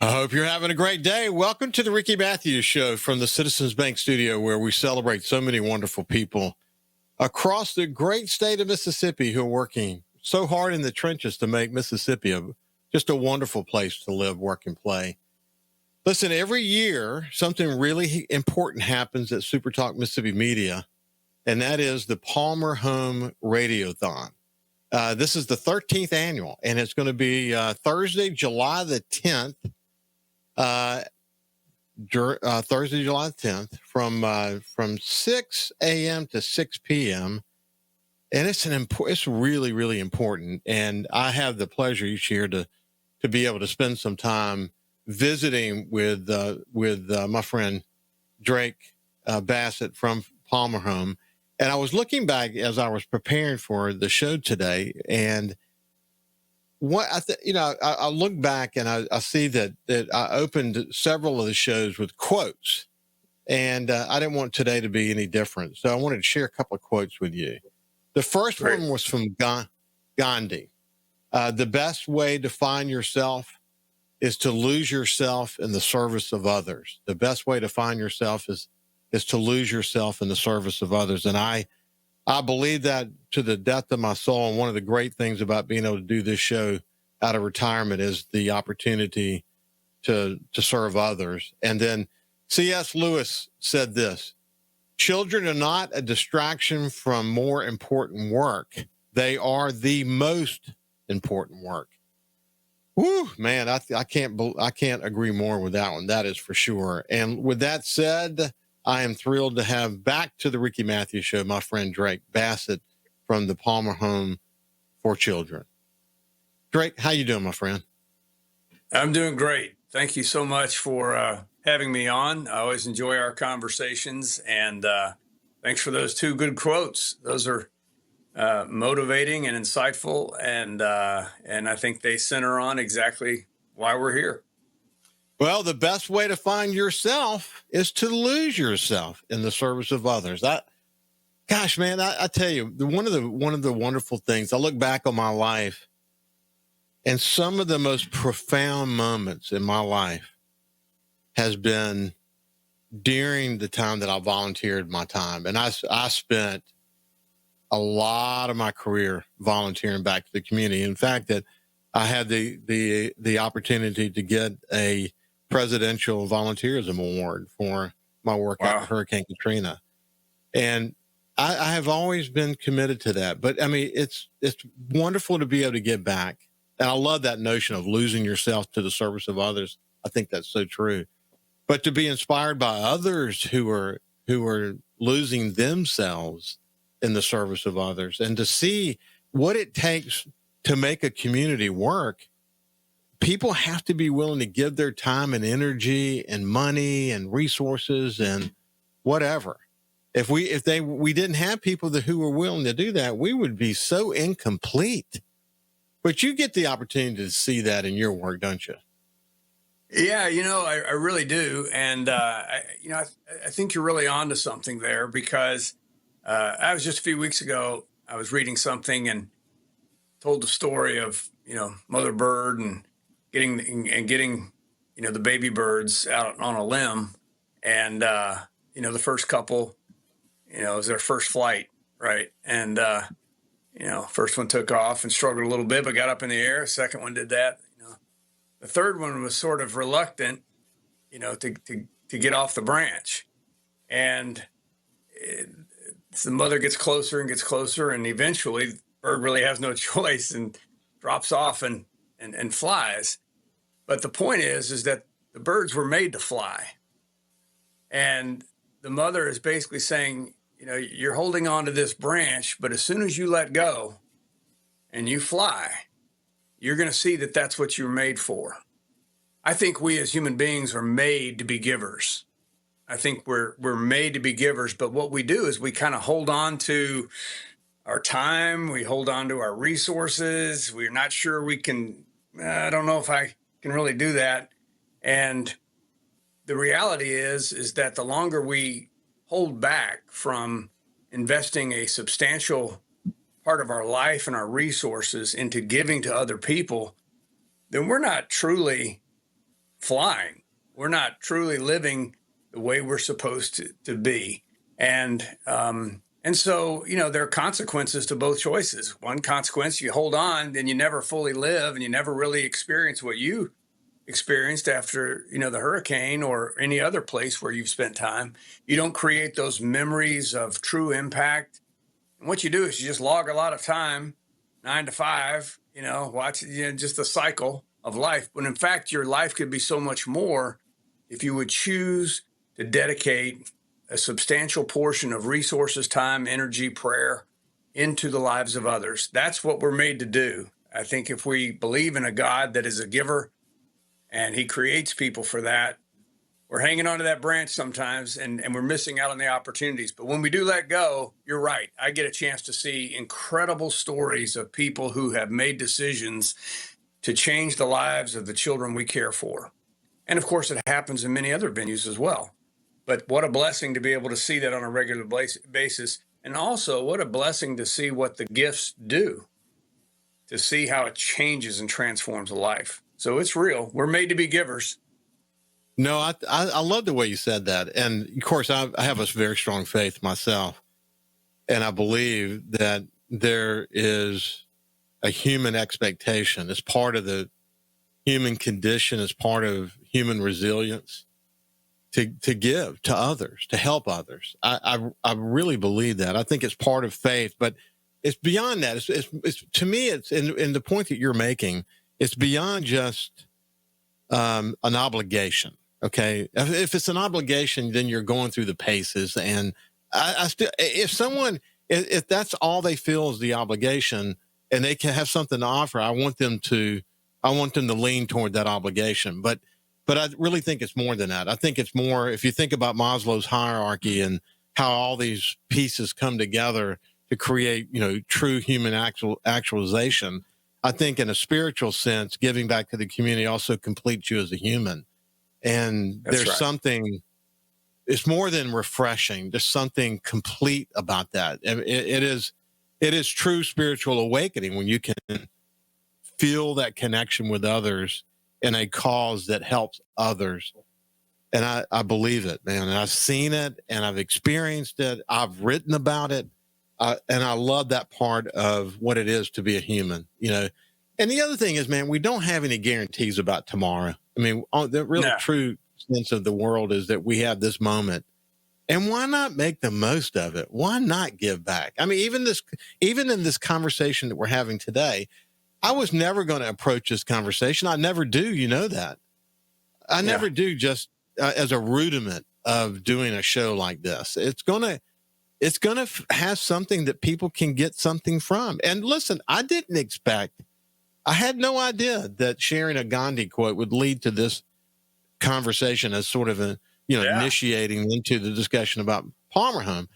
I hope you're having a great day. Welcome to the Ricky Mathews Show from the Citizens Bank Studio, where we celebrate so many wonderful people across the great state of Mississippi who are working so hard in the trenches to make Mississippi just a wonderful place to live, work, and play. Listen, every year, something really important happens at SuperTalk Mississippi Media, and that is the Palmer Home Radiothon. This is the 13th annual, and it's going to be Thursday, July the 10th. Thursday, July 10th from 6 a.m. to 6 p.m. And it's really, really important. And I have the pleasure each year to be able to spend some time visiting with my friend Drake Bassett from Palmer Home. And I was looking back as I was preparing for the show today, and I look back and I see that I opened several of the shows with quotes, and I didn't want today to be any different. So I wanted to share a couple of quotes with you. The first one was from Gandhi. The best way to find yourself is to lose yourself in the service of others. The best way to find yourself is to lose yourself in the service of others. And I believe that to the depth of my soul. And one of the great things about being able to do this show out of retirement is the opportunity to serve others. And then C.S. Lewis said this: children are not a distraction from more important work. They are the most important work. Whew, man, I can't agree more with that one. That is for sure. And with that said, I am thrilled to have back to the Ricky Mathews Show my friend Drake Bassett from the Palmer Home for Children. Drake, how you doing, my friend? I'm doing great. Thank you so much for having me on. I always enjoy our conversations, and thanks for those two good quotes. Those are motivating and insightful, and I think they center on exactly why we're here. Well, the best way to find yourself is to lose yourself in the service of others. I tell you, one of the wonderful things, I look back on my life, and some of the most profound moments in my life has been during the time that I volunteered my time. And I spent a lot of my career volunteering back to the community. In fact, that I had the opportunity to get a Presidential Volunteerism Award for my work after Hurricane Katrina. And I have always been committed to that. But I mean, it's wonderful to be able to give back. And I love that notion of losing yourself to the service of others. I think that's so true. But to be inspired by others who are losing themselves in the service of others, and to see what it takes to make a community work. People have to be willing to give their time and energy and money and resources and whatever. If we didn't have people who were willing to do that, we would be so incomplete. But you get the opportunity to see that in your work, don't you? Yeah, I really do. And, I think you're really onto something there, because I was just a few weeks ago, I was reading something and told the story of, Mother Bird and getting the baby birds out on a limb. And, the first couple, it was their first flight, right? And, first one took off and struggled a little bit, but got up in the air. Second one did that. The third one was sort of reluctant, to get off the branch. And the mother gets closer and gets closer, and eventually the bird really has no choice and drops off and flies. But the point is that the birds were made to fly. And the mother is basically saying, you're holding on to this branch, but as soon as you let go and you fly, you're going to see that that's what you're made for. I think we as human beings are made to be givers. I think we're made to be givers, but what we do is we kind of hold on to our time. We hold on to our resources. We're not sure we can, I don't know if I can really do that. And the reality is that the longer we hold back from investing a substantial part of our life and our resources into giving to other people, then we're not truly flying. We're not truly living the way we're supposed to be. And so, there are consequences to both choices. One consequence, you hold on, then you never fully live and you never really experience what you experienced after, the hurricane or any other place where you've spent time. You don't create those memories of true impact. And what you do is you just log a lot of time, 9 to 5, watch, just the cycle of life. But in fact, your life could be so much more if you would choose to dedicate a substantial portion of resources, time, energy, prayer into the lives of others. That's what we're made to do. I think if we believe in a God that is a giver and he creates people for that, we're hanging onto that branch sometimes and we're missing out on the opportunities. But when we do let go, you're right. I get a chance to see incredible stories of people who have made decisions to change the lives of the children we care for. And of course, it happens in many other venues as well. But what a blessing to be able to see that on a regular basis. And also, what a blessing to see what the gifts do, to see how it changes and transforms a life. So it's real. We're made to be givers. No, I love the way you said that. And of course, I have a very strong faith myself. And I believe that there is a human expectation. It's part of the human condition, it's part of human resilience to give to others, to help others. I really believe that. I think it's part of faith, but it's beyond that. It's to me, it's in the point that you're making, it's beyond just an obligation. Okay. If it's an obligation, then you're going through the paces. And I still, if that's all they feel is the obligation and they can have something to offer, I want them to lean toward that obligation. But I really think it's more than that. I think it's more, if you think about Maslow's hierarchy and how all these pieces come together to create, true human actualization, I think in a spiritual sense, giving back to the community also completes you as a human. And there's something, it's more than refreshing. There's something complete about that. It is true spiritual awakening when you can feel that connection with others in a cause that helps others. And I believe it, man. And I've seen it and I've experienced it. I've written about it. And I love that part of what it is to be a human, And the other thing is, man, we don't have any guarantees about tomorrow. I mean, the real true sense of the world is that we have this moment. And why not make the most of it? Why not give back? I mean, even in this conversation that we're having today, I was never going to approach this conversation. I never do. You know that. I never do, just as a rudiment of doing a show like this. It's going to have something that people can get something from. And listen, I had no idea that sharing a Gandhi quote would lead to this conversation as sort of initiating into the discussion about Palmer Home.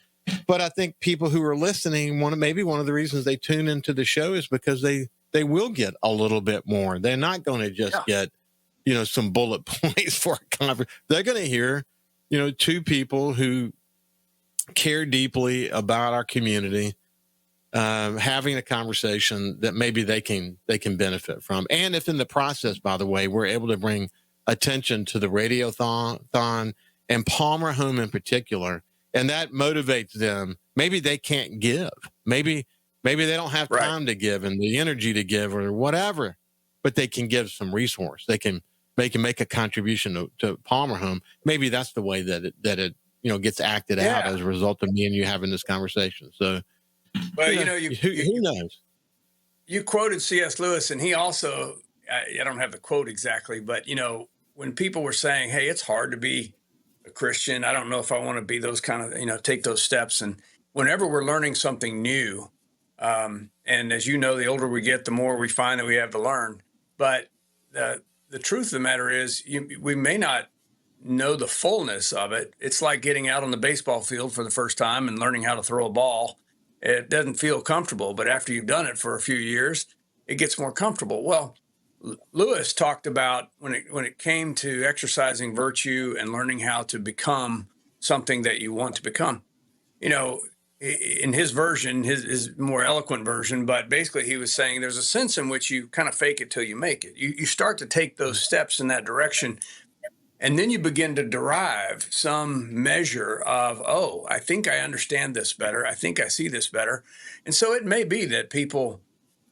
But I think people who are listening, maybe one of the reasons they tune into the show is because they will get a little bit more. They're not going to just get, some bullet points for a conference. They're going to hear, two people who care deeply about our community, having a conversation that maybe they can benefit from. And if in the process, by the way, we're able to bring attention to the Radiothon and Palmer Home in particular, and that motivates them, maybe they can't give. Maybe they don't have time to give and the energy to give or whatever, but they can give some resource. They can make a contribution to Palmer Home. Maybe that's the way that it gets acted out as a result of me and you having this conversation. So, well, who knows? You quoted C.S. Lewis, and he also, I don't have the quote exactly, but when people were saying, "Hey, it's hard to be a Christian. I don't know if I want to be those kind of, take those steps." And whenever we're learning something new, and as you know, the older we get, the more we find that we have to learn. But the truth of the matter is, we may not know the fullness of it. It's like getting out on the baseball field for the first time and learning how to throw a ball. It doesn't feel comfortable, but after you've done it for a few years, it gets more comfortable. Well, Lewis talked about when it came to exercising virtue and learning how to become something that you want to become. in his version, his more eloquent version, but basically he was saying there's a sense in which you kind of fake it till you make it. You start to take those steps in that direction, and then you begin to derive some measure of, oh, I think I understand this better. I think I see this better. And so it may be that people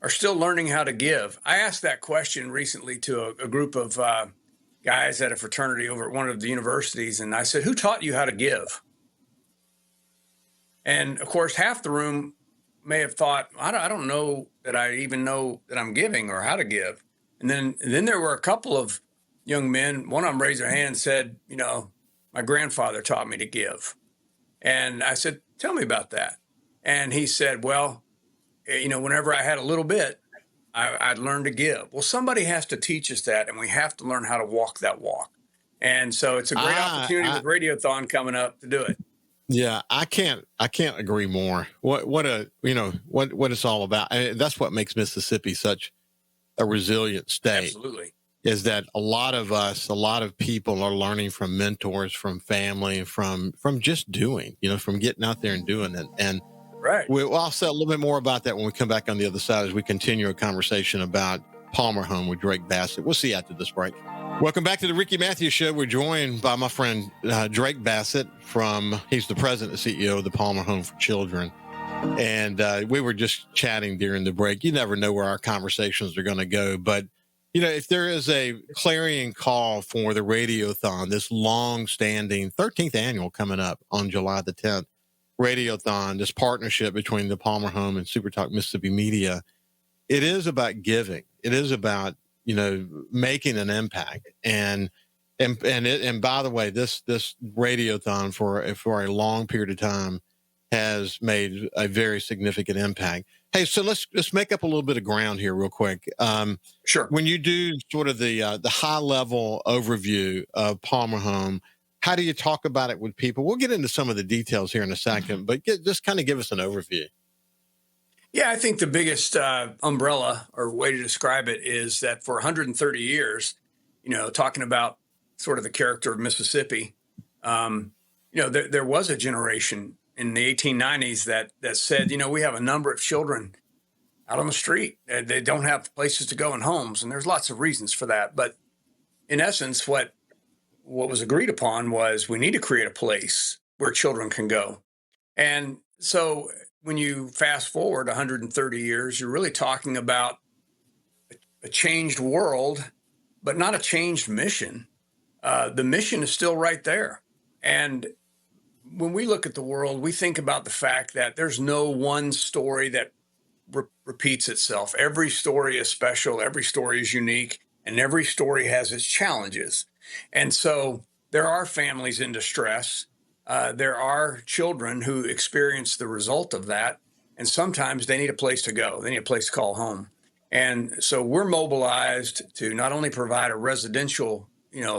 are still learning how to give. I asked that question recently to a group of guys at a fraternity over at one of the universities, and I said, who taught you how to give? And of course, half the room may have thought, I don't know that I even know that I'm giving or how to give. And then there were a couple of young men. One of them raised their hand and said, my grandfather taught me to give. And I said, tell me about that. And he said, well, whenever I had a little bit, I'd learn to give. Well, somebody has to teach us that, and we have to learn how to walk that walk. And so it's a great opportunity with Radiothon coming up to do it. Yeah, I can't agree more. What it's all about. That's what makes Mississippi such a resilient state. Absolutely. Is that a lot of people are learning from mentors, from family, from just doing, from getting out there and doing it. And right. I'll say a little bit more about that when we come back on the other side as we continue a conversation about Palmer Home with Drake Bassett. We'll see you after this break. Welcome back to the Ricky Mathews Show. We're joined by my friend Drake Bassett he's the president and CEO of the Palmer Home for Children. And we were just chatting during the break. You never know where our conversations are going to go. But, if there is a clarion call for the Radiothon, this long-standing 13th annual coming up on July the 10th, Radiothon, this partnership between the Palmer Home and SuperTalk Mississippi Media, it is about giving. It is about making an impact. And by the way, this Radiothon for a long period of time has made a very significant impact. Hey, so let's make up a little bit of ground here real quick. Sure. When you do sort of the high level overview of Palmer Home, how do you talk about it with people? We'll get into some of the details here in a second, but just kind of give us an overview. Yeah, I think the biggest umbrella or way to describe it is that for 130 years, talking about sort of the character of Mississippi, there was a generation in the 1890s that said, we have a number of children out on the street. They don't have places to go in homes, and there's lots of reasons for that. But in essence, what was agreed upon was we need to create a place where children can go. And so when you fast forward 130 years, you're really talking about a changed world, but not a changed mission. The mission is still right there. And when we look at the world, we think about the fact that there's no one story that repeats itself. Every story is special. Every story is unique. And every story has its challenges. And so there are families in distress. There are children who experience the result of that. And sometimes they need a place to go. They need a place to call home. And so we're mobilized to not only provide a residential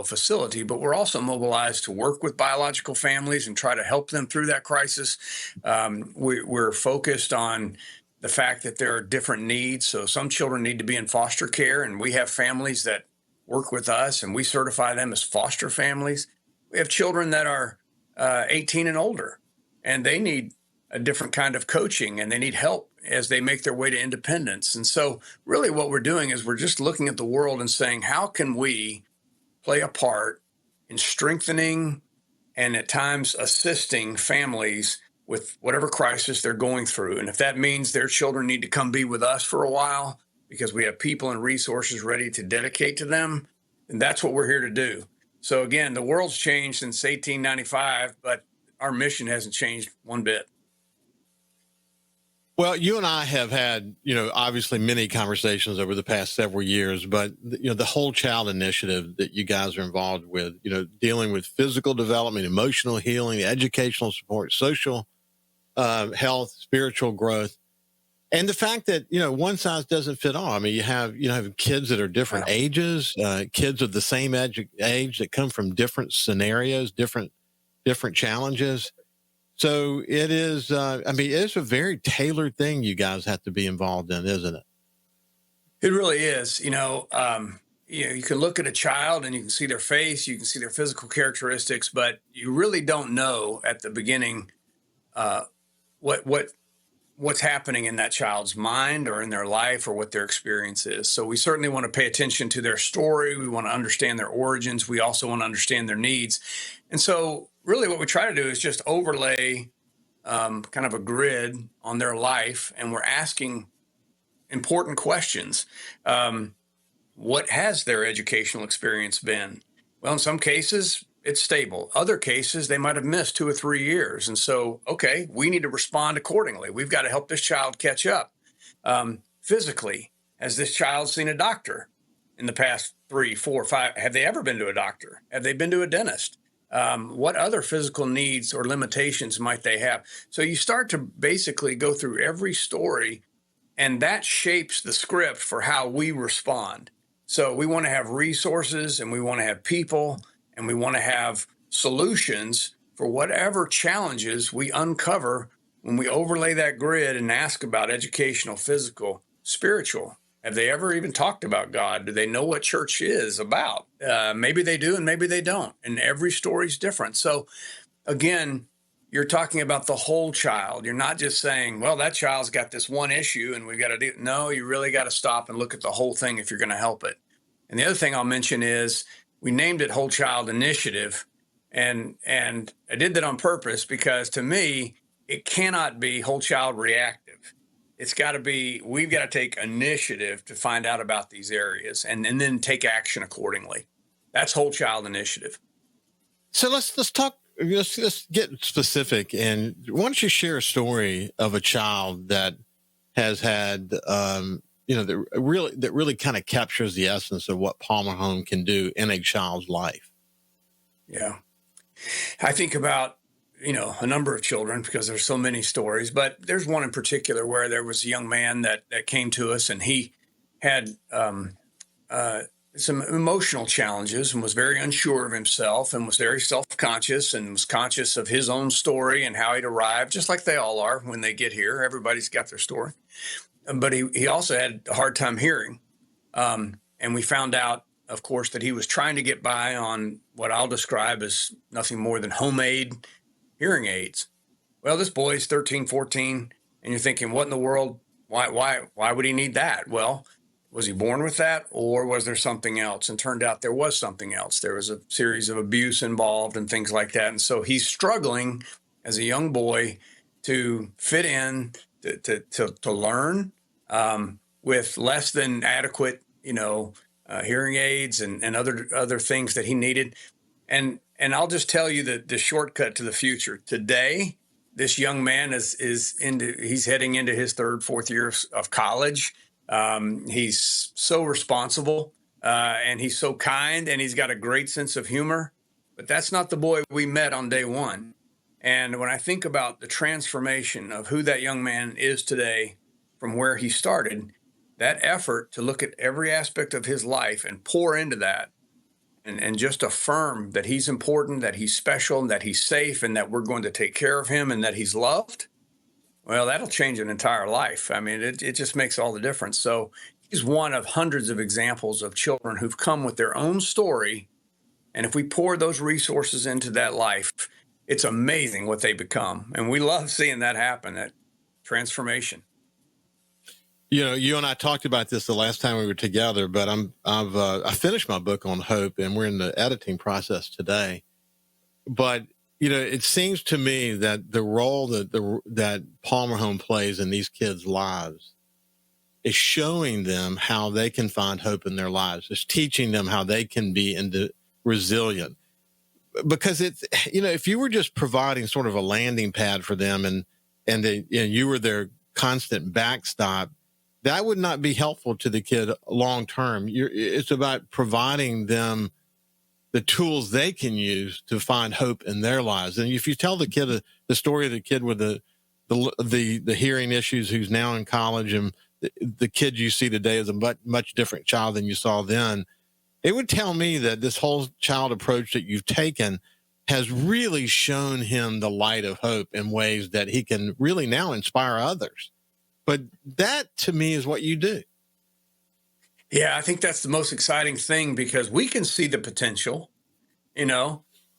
facility, but we're also mobilized to work with biological families and try to help them through that crisis. We're focused on the fact that there are different needs. So some children need to be in foster care, and we have families that work with us, and we certify them as foster families. We have children that are 18 and older, and they need a different kind of coaching, and they need help as they make their way to independence. And so really what we're doing is we're just looking at the world and saying, how can we play a part in strengthening and at times assisting families with whatever crisis they're going through. And if that means their children need to come be with us for a while because we have people and resources ready to dedicate to them, then that's what we're here to do. So again, the world's changed since 1895, but our mission hasn't changed one bit. Well, you and I have had, obviously many conversations over the past several years, but, the whole child initiative that you guys are involved with, dealing with physical development, emotional healing, educational support, social health, spiritual growth, and the fact that, one size doesn't fit all. I mean, you have kids that are different ages, kids of the same age that come from different scenarios, different challenges. So it is, it's a very tailored thing you guys have to be involved in, isn't it? It really is. You can look at a child and you can see their face, you can see their physical characteristics, but you really don't know at the beginning what's happening in that child's mind or in their life or what their experience is. So we certainly want to pay attention to their story. We want to understand their origins. We also want to understand their needs. And so really what we try to do is just overlay kind of a grid on their life, and we're asking important questions. What has their educational experience been? Well, in some cases, it's stable. Other cases, they might have missed 2 or 3 years. And so, okay, we need to respond accordingly. We've got to help this child catch up. Physically, has this child seen a doctor in the past 3, 4, 5? Have they ever been to a doctor? Have they been to a dentist? What other physical needs or limitations might they have? So you start to basically go through every story, and that shapes the script for how we respond. So we want to have resources, and we want to have people, and we want to have solutions for whatever challenges we uncover when we overlay that grid and ask about educational, physical, spiritual. Have they ever even talked about God? Do they know what church is about? Maybe they do, and maybe they don't. And every story is different. So again, you're talking about the whole child. You're not just saying, well, that child's got this one issue and we've got to do. No, you really got to stop and look at the whole thing if you're going to help it. And the other thing I'll mention is we named it Whole Child Initiative. And I did that on purpose because to me, it cannot be whole child reactive. It's got to be, we've got to take initiative to find out about these areas and then take action accordingly. That's whole child initiative. So let's talk. Let's get specific. And why don't you share a story of a child that has had, that really kind of captures the essence of what Palmer Home can do in a child's life? Yeah, I think about a number of children because there's so many stories, but there's one in particular where there was a young man that came to us, and he had some emotional challenges and was very unsure of himself and was very self-conscious and was conscious of his own story and how he'd arrived, just like they all are when they get here. Everybody's got their story. But he also had a hard time hearing. And we found out, of course, that he was trying to get by on what I'll describe as nothing more than homemade hearing aids. Well, this boy's 13, 14, and you're thinking, what in the world? Why would he need that? Well, was he born with that, or was there something else? And turned out there was something else. There was a series of abuse involved and things like that. And so he's struggling as a young boy to fit in, to learn with less than adequate, hearing aids and other things that he needed. And I'll just tell you that the shortcut to the future today, this young man he's heading into his 3rd, 4th year of college. He's so responsible, and he's so kind, and he's got a great sense of humor, but that's not the boy we met on day one. And when I think about the transformation of who that young man is today from where he started, that effort to look at every aspect of his life and pour into that and just affirm that he's important, that he's special, and that he's safe, and that we're going to take care of him, and that he's loved, well, that'll change an entire life. I mean, it just makes all the difference. So he's one of hundreds of examples of children who've come with their own story. And if we pour those resources into that life, it's amazing what they become. And we love seeing that happen, that transformation. You and I talked about this the last time we were together, but I finished my book on hope, and we're in the editing process today. But it seems to me that the role that Palmer Home plays in these kids' lives is showing them how they can find hope in their lives. It's teaching them how they can be resilient. Because it's, if you were just providing sort of a landing pad for them and you were their constant backstop, that would not be helpful to the kid long term. It's about providing them the tools they can use to find hope in their lives. And if you tell the kid the story of the kid with the hearing issues who's now in college, and the kid you see today is a much different child than you saw then, it would tell me that this whole child approach that you've taken has really shown him the light of hope in ways that he can really now inspire others. But that, to me, is what you do. Yeah, I think that's the most exciting thing, because we can see the potential,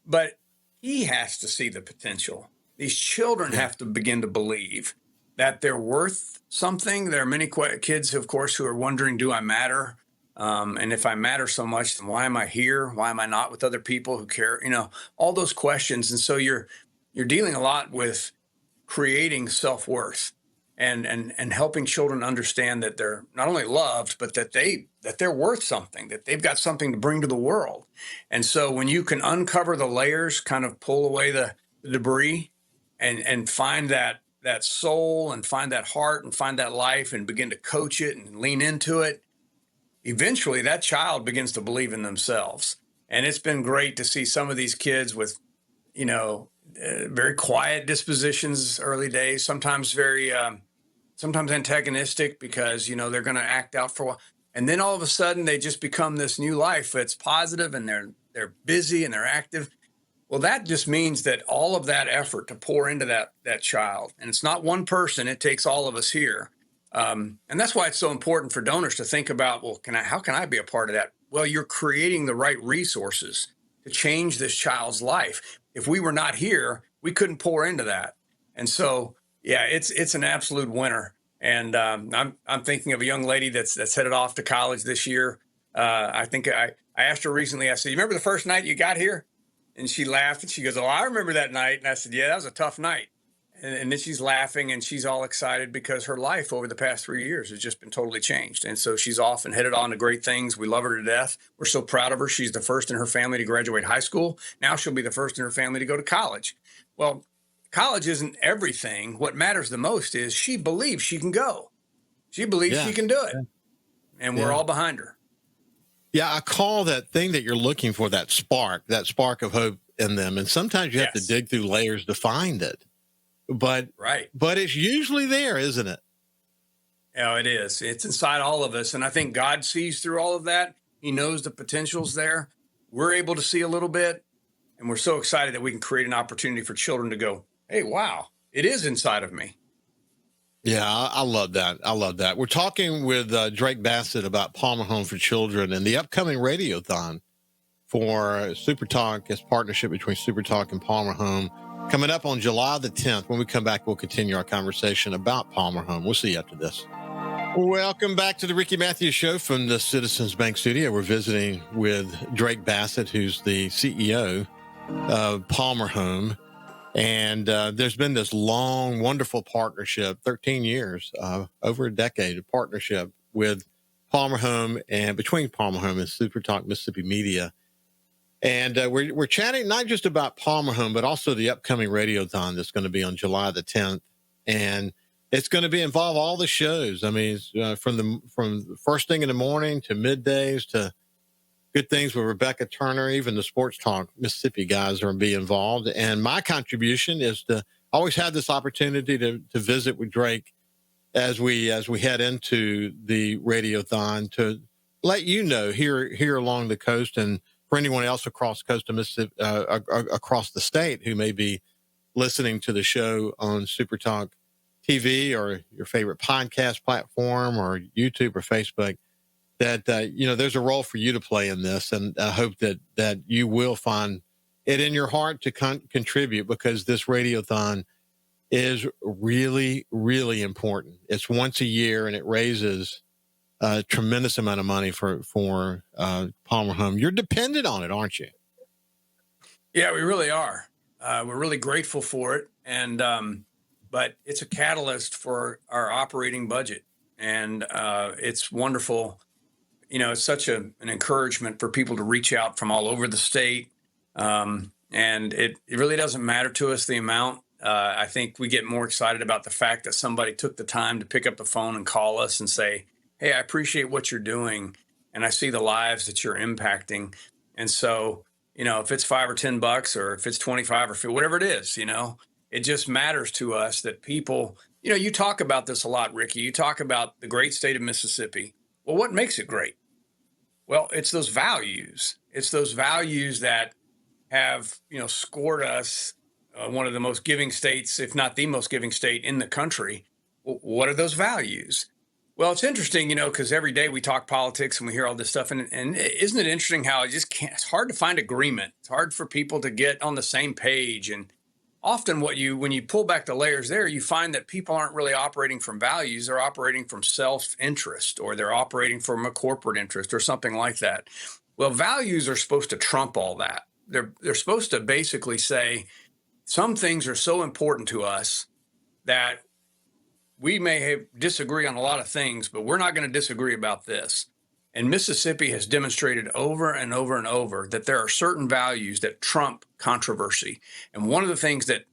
but he has to see the potential. These children Yeah. have to begin to believe that they're worth something. There are many kids, of course, who are wondering, do I matter? And if I matter so much, then why am I here? Why am I not with other people who care? All those questions. And so you're dealing a lot with creating self-worth and helping children understand that they're not only loved, but that they're worth something, that they've got something to bring to the world. And so when you can uncover the layers, kind of pull away the debris and find that soul and find that heart and find that life and begin to coach it and lean into it, eventually that child begins to believe in themselves. And it's been great to see some of these kids with, very quiet dispositions early days, sometimes sometimes antagonistic because, they're going to act out for a while. And then all of a sudden they just become this new life that's positive and they're busy and they're active. Well, that just means that all of that effort to pour into that child, and it's not one person, it takes all of us here. And that's why it's so important for donors to think about, well, how can I be a part of that? Well, you're creating the right resources to change this child's life. If we were not here, we couldn't pour into that. And so, yeah, it's an absolute winner. And I'm thinking of a young lady that's headed off to college this year. I think I asked her recently, I said, you remember the first night you got here? And she laughed and she goes, oh, I remember that night. And I said, yeah, that was a tough night. And then she's laughing and she's all excited because her life over the past 3 years has just been totally changed. And so she's off and headed on to great things. We love her to death. We're so proud of her. She's the first in her family to graduate high school. Now she'll be the first in her family to go to college. Well, college isn't everything. What matters the most is she believes she can go. She believes she can do it. And we're all behind her. Yeah, I call that thing that you're looking for, that spark of hope in them. And sometimes you have to dig through layers to find it. But it's usually there, isn't it? Yeah, it is. It's inside all of us. And I think God sees through all of that. He knows the potential's there. We're able to see a little bit. And we're so excited that we can create an opportunity for children to go, hey, wow, it is inside of me. Yeah, I love that. I love that. We're talking with Drake Bassett about Palmer Home for Children and the upcoming radiothon for SuperTalk, as partnership between SuperTalk and Palmer Home, coming up on July the 10th. When we come back, we'll continue our conversation about Palmer Home. We'll see you after this. Welcome back to the Ricky Mathews Show from the Citizens Bank Studio. We're visiting with Drake Bassett, who's the CEO of Palmer Home. And there's been this long, wonderful partnership, 13 years, over a decade of partnership with Palmer Home and between Palmer Home and SuperTalk Mississippi Media. And we're chatting not just about Palmer Home, but also the upcoming radiothon that's going to be on July the 10th. And it's going to involve all the shows. I mean, from the first thing in the morning to middays to Good Things with Rebecca Turner, even the Sports Talk Mississippi guys are be involved. And my contribution is to always have this opportunity to visit with Drake as we head into the radiothon to let you know here along the coast, and for anyone else across the coast of Mississippi, across the state who may be listening to the show on SuperTalk TV or your favorite podcast platform or YouTube or Facebook, that there's a role for you to play in this, and I hope that you will find it in your heart to contribute, because this radiothon is really, really important. It's once a year, and it raises a tremendous amount of money for Palmer Home. You're dependent on it, aren't you? Yeah, we really are. We're really grateful for it, and but it's a catalyst for our operating budget, and it's wonderful. It's such an encouragement for people to reach out from all over the state. And it really doesn't matter to us the amount. I think we get more excited about the fact that somebody took the time to pick up the phone and call us and say, hey, I appreciate what you're doing, and I see the lives that you're impacting. And so, if it's $5 or $10 or if it's 25 or 50, whatever it is, it just matters to us that people, you talk about this a lot, Ricky. You talk about the great state of Mississippi. Well, what makes it great? Well, it's those values. It's those values that have, scored us one of the most giving states, if not the most giving state in the country. Well, what are those values? Well, it's interesting, because every day we talk politics and we hear all this stuff. And isn't it interesting how it's hard to find agreement. It's hard for people to get on the same page. And often when you pull back the layers there, you find that people aren't really operating from values. They're operating from self-interest, or they're operating from a corporate interest or something like that. Well, values are supposed to trump all that. They're supposed to basically say some things are so important to us that we may disagree on a lot of things, but we're not going to disagree about this. And Mississippi has demonstrated over and over and over that there are certain values that trump controversy. And one of the things that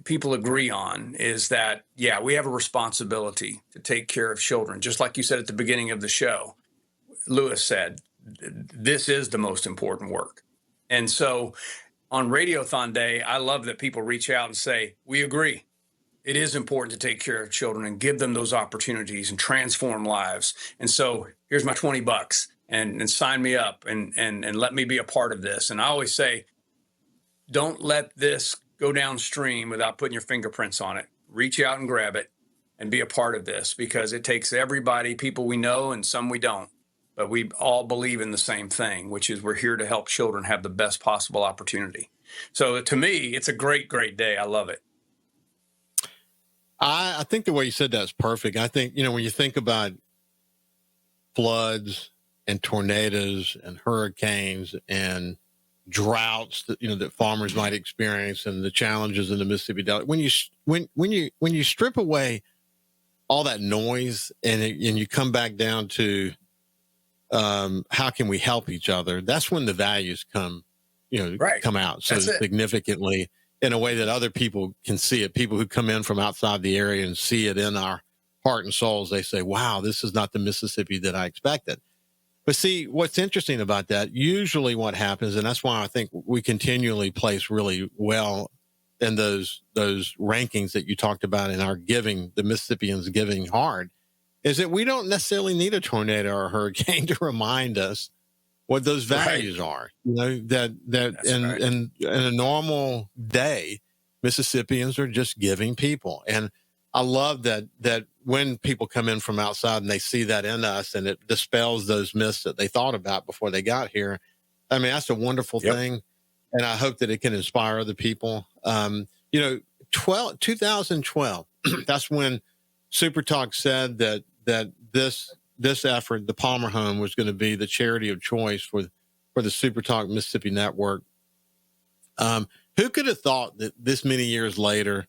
people agree on is that, yeah, we have a responsibility to take care of children. Just like you said at the beginning of the show, Lewis said, this is the most important work. And so on Radiothon Day, I love that people reach out and say, we agree. It is important to take care of children and give them those opportunities and transform lives. And so here's my $20 and sign me up and let me be a part of this. And I always say, don't let this go downstream without putting your fingerprints on it. Reach out and grab it and be a part of this, because it takes everybody, people we know and some we don't, but we all believe in the same thing, which is we're here to help children have the best possible opportunity. So to me, it's a great, great day. I love it. I think the way you said that's perfect. I think, when you think about floods and tornadoes and hurricanes and droughts that, that farmers might experience, and the challenges in the Mississippi Delta, when you strip away all that noise and you come back down to how can we help each other, that's when the values come out so significantly, in a way that other people can see it. People who come in from outside the area and see it in our heart and souls, they say, wow, this is not the Mississippi that I expected. But see, what's interesting about that, usually what happens, and that's why I think we continually place really well in those rankings that you talked about in our giving, the Mississippians giving hard, is that we don't necessarily need a tornado or a hurricane to remind us what those values are. In a normal day, Mississippians are just giving people. And I love that when people come in from outside and they see that in us, and it dispels those myths that they thought about before they got here. I mean, that's a wonderful thing. And I hope that it can inspire other people. 2012, that's when SuperTalk said that this effort, the Palmer Home, was going to be the charity of choice for the SuperTalk Mississippi Network. Who could have thought that this many years later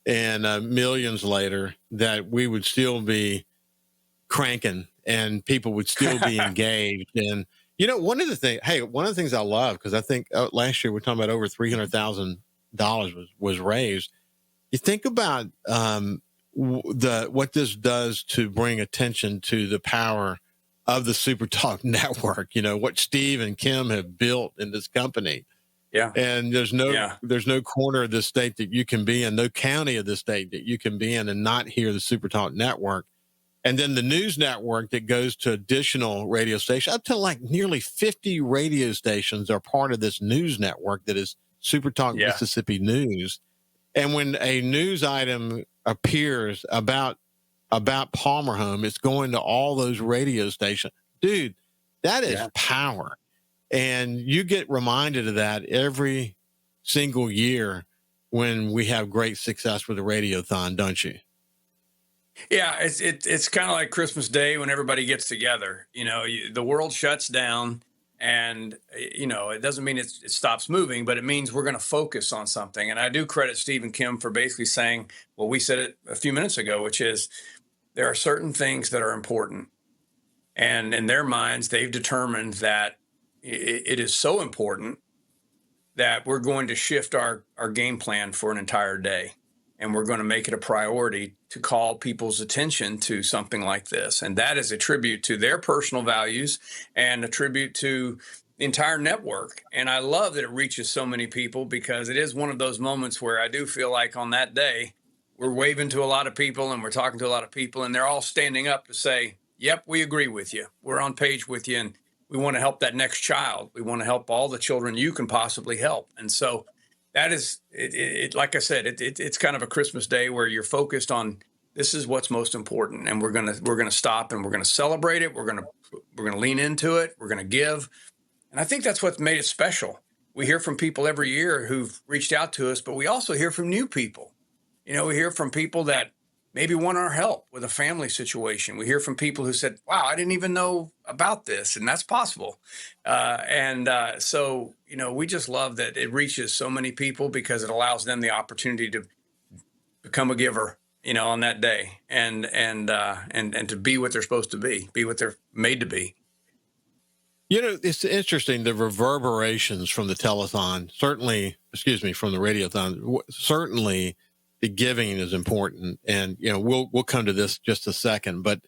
and millions later that we would still be cranking and people would still be engaged? And, one of the things I love, because I think last year we're talking about over $300,000 was raised. You think about what this does to bring attention to the power of the SuperTalk network, what Steve and Kim have built in this company. Yeah. And there's no corner of this state that you can be in, no county of the state that you can be in and not hear the SuperTalk network. And then the news network that goes to additional radio stations, up to like nearly 50 radio stations are part of this news network that is SuperTalk Mississippi News. And when a news item appears about Palmer Home, it's going to all those radio stations. Dude, that is power. And you get reminded of that every single year when we have great success with the Radiothon, don't you? Yeah, it's kind of like Christmas Day when everybody gets together. The world shuts down, and it doesn't mean it stops moving, but it means we're going to focus on something. And I do credit Steve and Kim for basically saying, well, we said it a few minutes ago, which is there are certain things that are important, and in their minds, they've determined that it is so important that we're going to shift our game plan for an entire day. And we're going to make it a priority to call people's attention to something like this. And that is a tribute to their personal values and a tribute to the entire network. And I love that it reaches so many people, because it is one of those moments where I do feel like on that day, we're waving to a lot of people and we're talking to a lot of people, and they're all standing up to say, yep, we agree with you. We're on page with you. And we want to help that next child. We want to help all the children you can possibly help. And so that is it. Like I said, it's kind of a Christmas day where you're focused on this is what's most important, and we're gonna stop and we're gonna celebrate it. We're gonna lean into it. We're gonna give, and I think that's what made it special. we hear from people every year who've reached out to us, but we also hear from new people. We hear from people that maybe want our help with a family situation. We hear from people who said, wow, I didn't even know about this, and that's possible. So, we just love that it reaches so many people because it allows them the opportunity to become a giver, on that day and to be what they're supposed to be what they're made to be. It's interesting, the reverberations from the telethon, from the radiothon, certainly the giving is important. And, we'll come to this just a second, but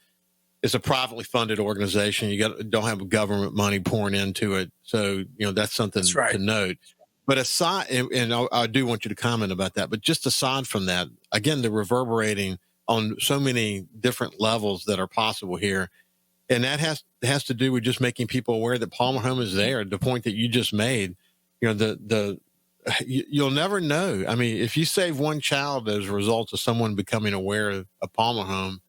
it's a privately funded organization. Don't have government money pouring into it. So, that's something to note. But aside, and I do want you to comment about that, but just aside from that, again, the reverberating on so many different levels that are possible here. And that has to do with just making people aware that Palmer Home is there. The point that you just made, you'll never know. I mean, if you save one child as a result of someone becoming aware of Palmer Home,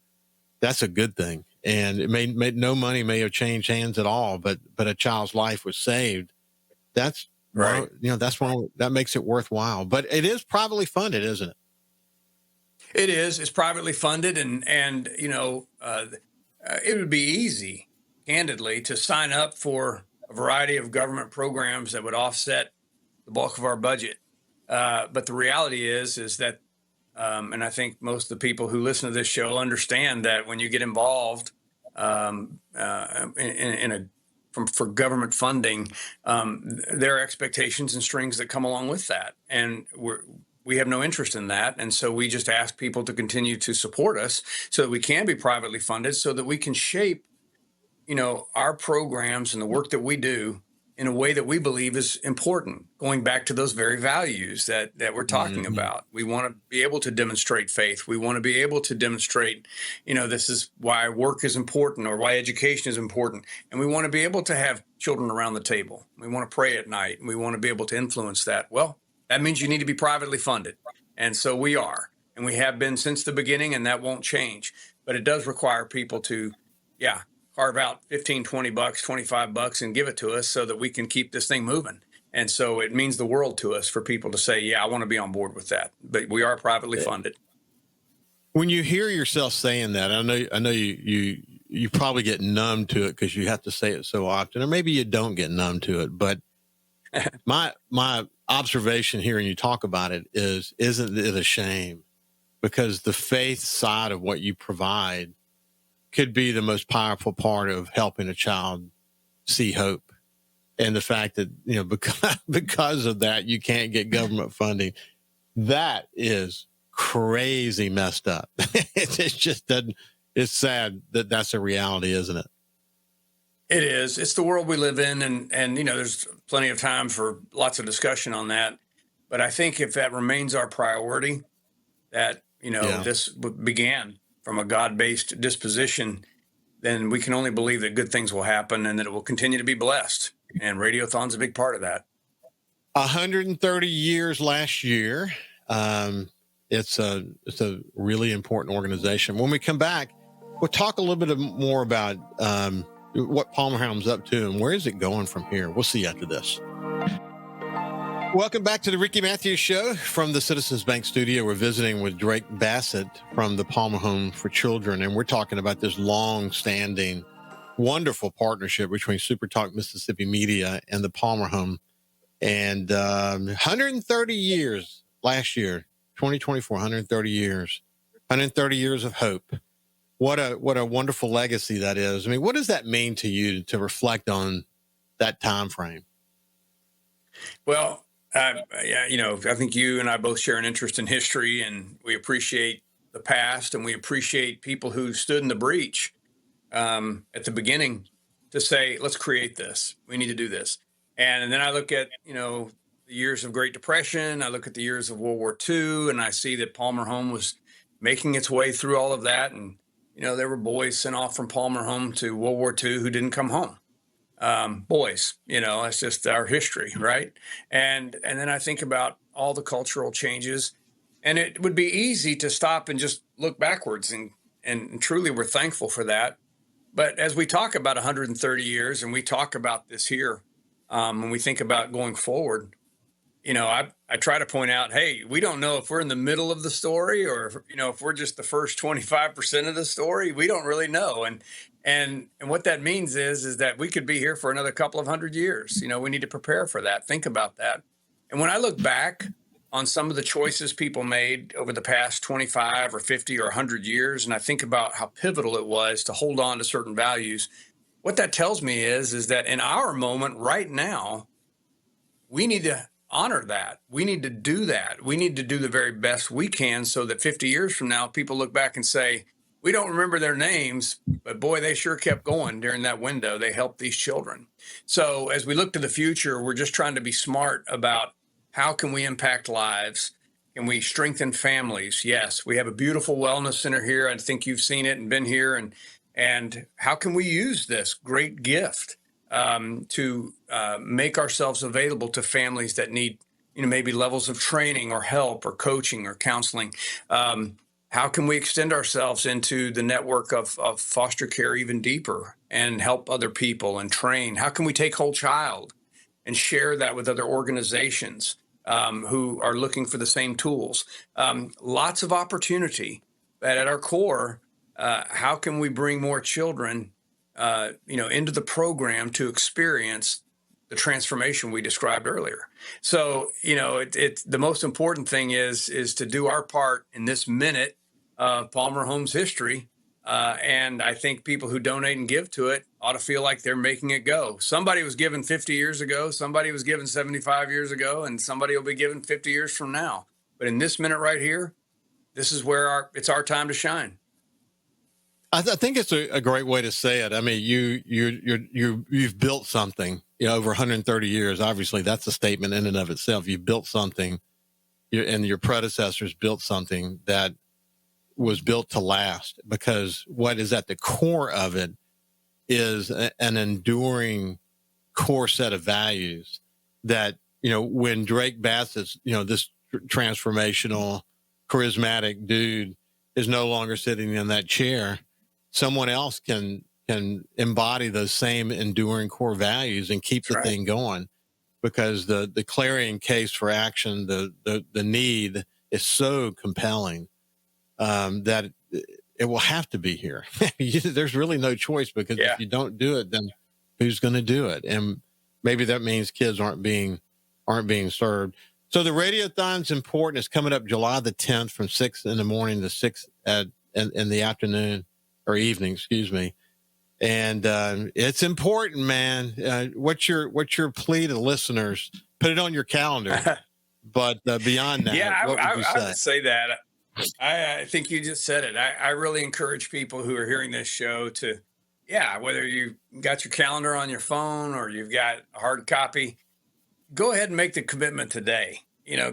that's a good thing. And it may no money may have changed hands at all, but a child's life was saved. That's right. That's one that makes it worthwhile. But it is privately funded, isn't it? It is. It's privately funded, and it would be easy, candidly, to sign up for a variety of government programs that would offset the bulk of our budget. But the reality is that, and I think most of the people who listen to this show understand that when you get involved for government funding, there are expectations and strings that come along with that, and we have no interest in that. And so we just ask people to continue to support us so that we can be privately funded, so that we can shape, our programs and the work that we do in a way that we believe is important, going back to those very values that we're talking about. We want to be able to demonstrate faith. We want to be able to demonstrate, this is why work is important or why education is important. And we want to be able to have children around the table. We want to pray at night, and we want to be able to influence that. Well, that means you need to be privately funded. And so we are, and we have been since the beginning, and that won't change. But it does require people to, carve out $15, $20, $25 and give it to us so that we can keep this thing moving. And so it means the world to us for people to say, I want to be on board with that. But we are privately funded. When you hear yourself saying that, I know you probably get numb to it because you have to say it so often, or maybe you don't get numb to it. But my observation hearing you talk about it isn't it a shame? Because the faith side of what you provide could be the most powerful part of helping a child see hope. And the fact that, because of that, you can't get government funding, that is crazy messed up. It just doesn't, it's sad that that's a reality, isn't it? It is. It's the world we live in. And there's plenty of time for lots of discussion on that. But I think if that remains our priority, that, this began from a God-based disposition, then we can only believe that good things will happen and that it will continue to be blessed. And Radiothon's a big part of that. 130 years last year. It's a really important organization. When we come back, we'll talk a little bit more about what Palmer Home's up to and where is it going from here. We'll see you after this. Welcome back to the Ricky Mathews Show from the Citizens Bank studio. We're visiting with Drake Bassett from the Palmer Home for Children, and we're talking about this long-standing, wonderful partnership between SuperTalk Mississippi Media and the Palmer Home. And 130 years last year, 2024, 130 years, 130 years of hope. What a wonderful legacy that is. I mean, what does that mean to you to reflect on that time frame? Well, I think you and I both share an interest in history, and we appreciate the past, and we appreciate people who stood in the breach at the beginning to say, let's create this. We need to do this. And then I look at, the years of Great Depression. I look at the years of World War II, and I see that Palmer Home was making its way through all of that. And, there were boys sent off from Palmer Home to World War II who didn't come home. Boys, that's just our history, right? And then I think about all the cultural changes, and it would be easy to stop and just look backwards, and truly we're thankful for that. But as we talk about 130 years and we talk about this here, when we think about going forward, I try to point out, hey, we don't know if we're in the middle of the story or if we're just the first 25% of the story. We don't really know. And what that means is that we could be here for another couple of 100 years. We need to prepare for that. Think about that. And when I look back on some of the choices people made over the past 25 or 50 or 100 years, and I think about how pivotal it was to hold on to certain values, what that tells me is that in our moment right now, we need to honor that. We need to do that. We need to do the very best we can so that 50 years from now, people look back and say, we don't remember their names, but boy, they sure kept going during that window. They helped these children. So as we look to the future, we're just trying to be smart about how can we impact lives? Can we strengthen families? Yes, we have a beautiful wellness center here. I think you've seen it and been here. And how can we use this great gift to make ourselves available to families that need, maybe levels of training or help or coaching or counseling? How can we extend ourselves into the network of foster care even deeper and help other people and train? How can we take Whole Child and share that with other organizations who are looking for the same tools? Lots of opportunity, but at our core, how can we bring more children into the program to experience the transformation we described earlier? So, it's the most important thing is to do our part in this minute of Palmer Home's history. And I think people who donate and give to it ought to feel like they're making it go. Somebody was given 50 years ago, somebody was given 75 years ago, and somebody will be given 50 years from now. But in this minute right here, this is where it's our time to shine. I think it's a great way to say it. I mean, you've built something, over 130 years. Obviously, that's a statement in and of itself. You've built something, and your predecessors built something that was built to last, because what is at the core of it is an enduring core set of values that, when Drake Bassett, this transformational, charismatic dude is no longer sitting in that chair, someone else can embody those same enduring core values and keep the thing going, because the clarion case for action, the need is so compelling that it will have to be here. There's really no choice, because if you don't do it, then who's going to do it? And maybe that means kids aren't being served. So the radiothon's important. It's coming up July the 10th from 6 in the morning to 6 in the afternoon or evening, excuse me. And it's important, man. What's your plea to listeners? Put it on your calendar. But beyond that, what would you say? I would say that. I think you just said it. I really encourage people who are hearing this show to, whether you got your calendar on your phone or you've got a hard copy, go ahead and make the commitment today.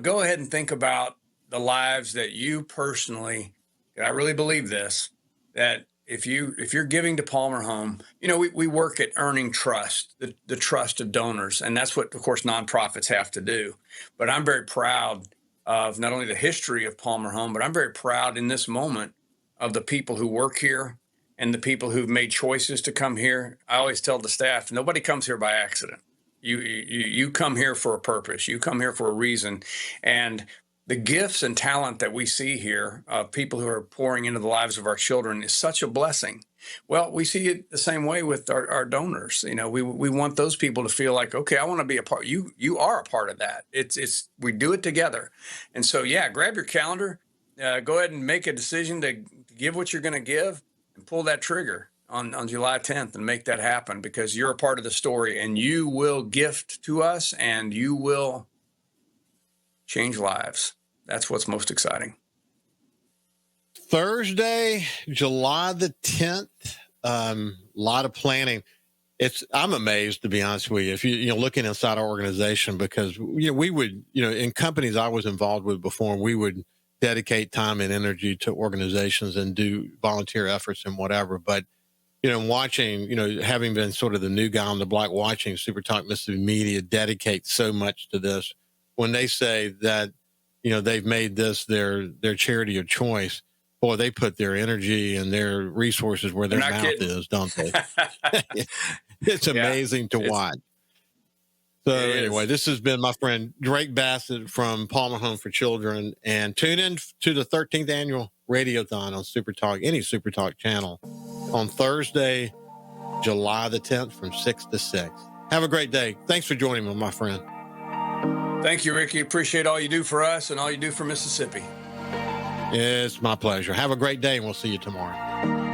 Go ahead and think about the lives that you personally, and I really believe this, that if you're giving to Palmer Home, we work at earning trust, the trust of donors. And that's what, of course, nonprofits have to do. But I'm very proud of not only the history of Palmer Home, but I'm very proud in this moment of the people who work here and the people who've made choices to come here. I always tell the staff, nobody comes here by accident. You come here for a purpose. You come here for a reason. And the gifts and talent that we see here of people who are pouring into the lives of our children is such a blessing. Well, we see it the same way with our donors. We want those people to feel like, okay, I want to be a part. You are a part of that. It's we do it together. And so, grab your calendar, go ahead and make a decision to give what you're going to give, and pull that trigger on July 10th and make that happen, because you're a part of the story, and you will gift to us, and you will change lives. That's what's most exciting. Thursday, July the 10th. A lot of planning. I'm amazed, to be honest with you, if you're looking inside our organization, because we would, in companies I was involved with before, we would dedicate time and energy to organizations and do volunteer efforts and whatever. But watching, having been sort of the new guy on the block, watching SuperTalk Mississippi Media dedicate so much to this, when they say that, they've made this their charity of choice, boy, they put their energy and their resources where their mouth is, don't they? It's amazing to watch. So anyway, this has been my friend Drake Bassett from Palmer Home for Children. And tune in to the 13th Annual Radiothon on SuperTalk, any SuperTalk channel, on Thursday, July the 10th from 6 to 6. Have a great day. Thanks for joining me, my friend. Thank you, Ricky. Appreciate all you do for us and all you do for Mississippi. It's my pleasure. Have a great day, and we'll see you tomorrow.